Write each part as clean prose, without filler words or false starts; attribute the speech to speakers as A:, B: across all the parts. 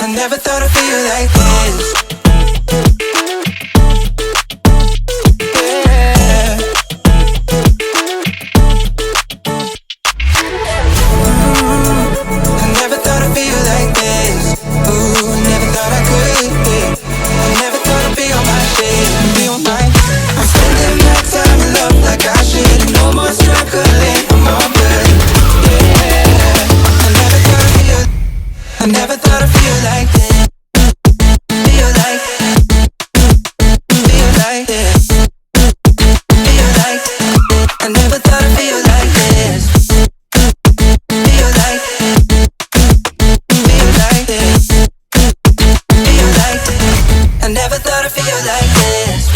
A: I never thought I'd feel like this. I never thought I'd feel like this. Feel like, feel like this. Feel like, I never thought I'd feel like this. Feel like, feel like this. Feel like, I never thought I'd feel like this.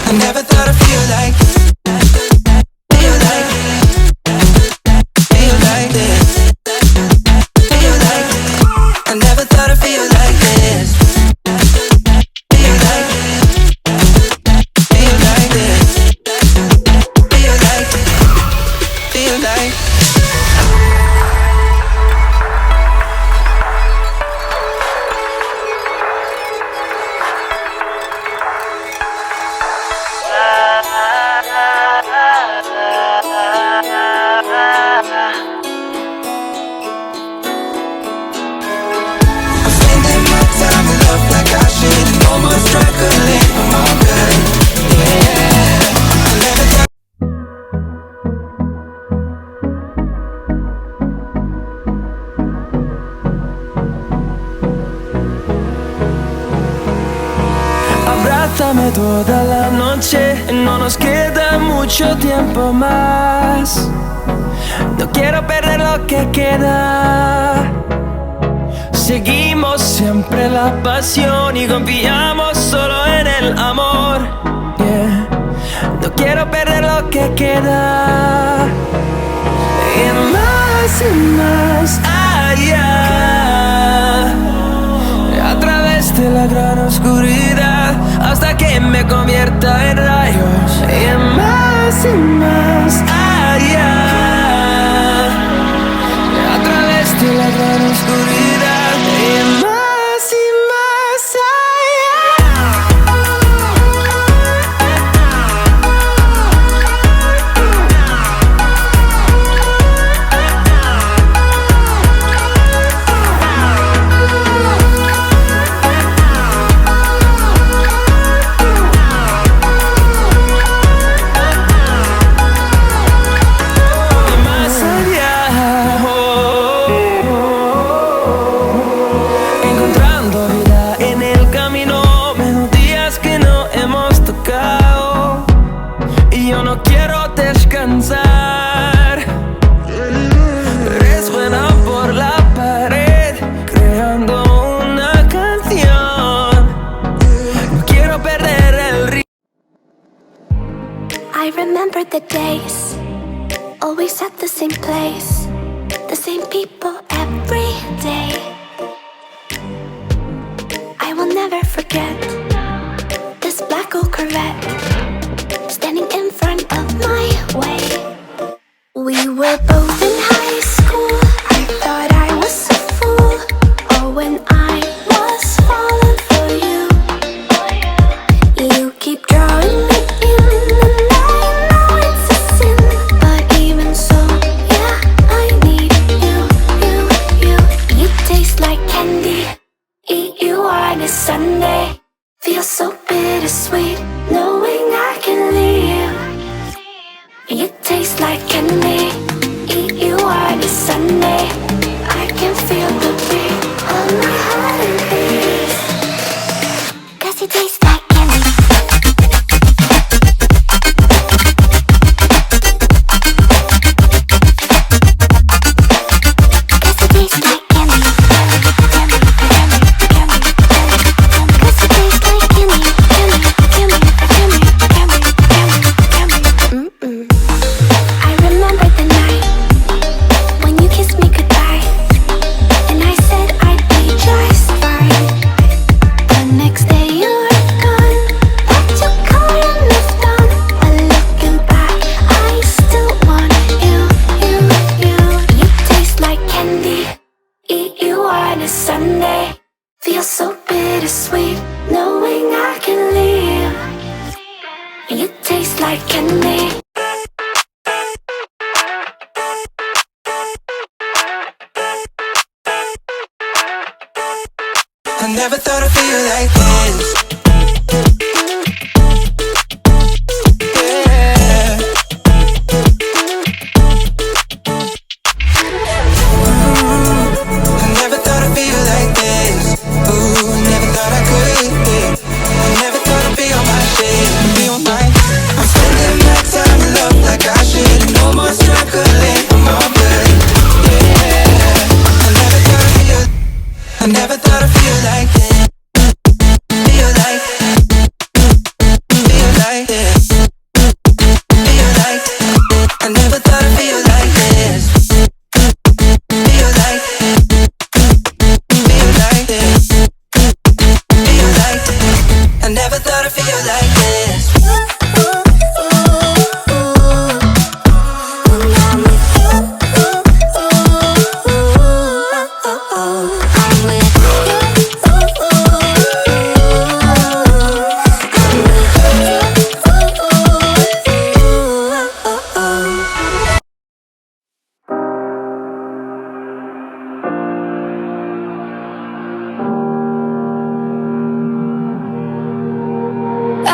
A: I never thought I'd feel like, feel like, feel like this. Feel like, I never thought I'd feel like this. Feel like, feel like this. Feel like, feel like.
B: Abrázame toda la noche, no nos queda mucho tiempo más. No quiero perder lo que queda. Seguimos siempre la pasión y confiamos solo en el amor. Yeah. No quiero perder lo que queda. Y más allá, a través de la gran oscuridad, hasta que me convierta en rayos. Y más allá, a través de la gran oscuridad. Y más
C: I remember the days, always at the same place, the same people every day. I will never forget this black old Corvette standing in front of my way. We were both in high school. I thought I was a fool. Oh, when I was falling for you. You keep drawing me in, and I know it's a sin, but even so, yeah, I need you. You taste like candy. Eat you on a Sunday. Feels so bittersweet knowing I can leave. You taste like candy. Eat you on a Sunday. I can feel the beat of my heart and beats. 'Cause you taste like candy. feels so bittersweet knowing I can leave. You taste like candy.
A: I never thought I'd feel like this. Yeah. I never thought I'd feel like this. Ooh, never thought I could. Yeah. I never thought I'd be on my shit, be on mine. I'm spending my time in love like I should. No more struggling, I'm all good. Yeah. I never thought I'd feel like this. Feel like this. Feel like I never thought I'd feel like this. Feel like this. Feel like I never thought I'd feel like this.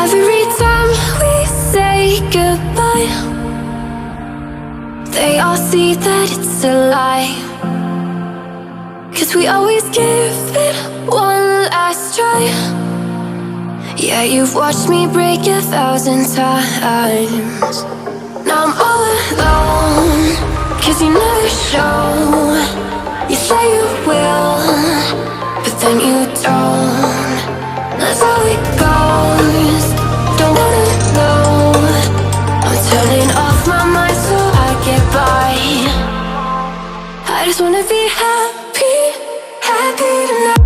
C: Every time we say goodbye, they all see that it's a lie. 'Cause we always give it one last try. Yeah, you've watched me break 1,000 times. Now I'm all alone, 'cause you never show. You say you will, but then you don't. That's how it goes. Don't wanna know. I'm turning off my mind so I get by. I just wanna be happy, happy tonight.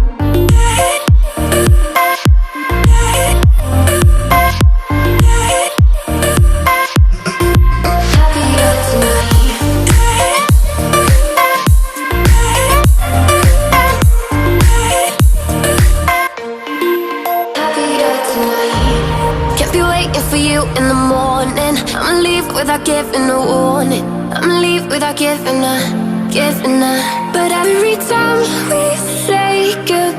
C: Happier tonight. Happier tonight. Can't be waiting for you in the morning. I'ma leave without giving a warning. I'ma leave without giving a. But every time we say goodbye,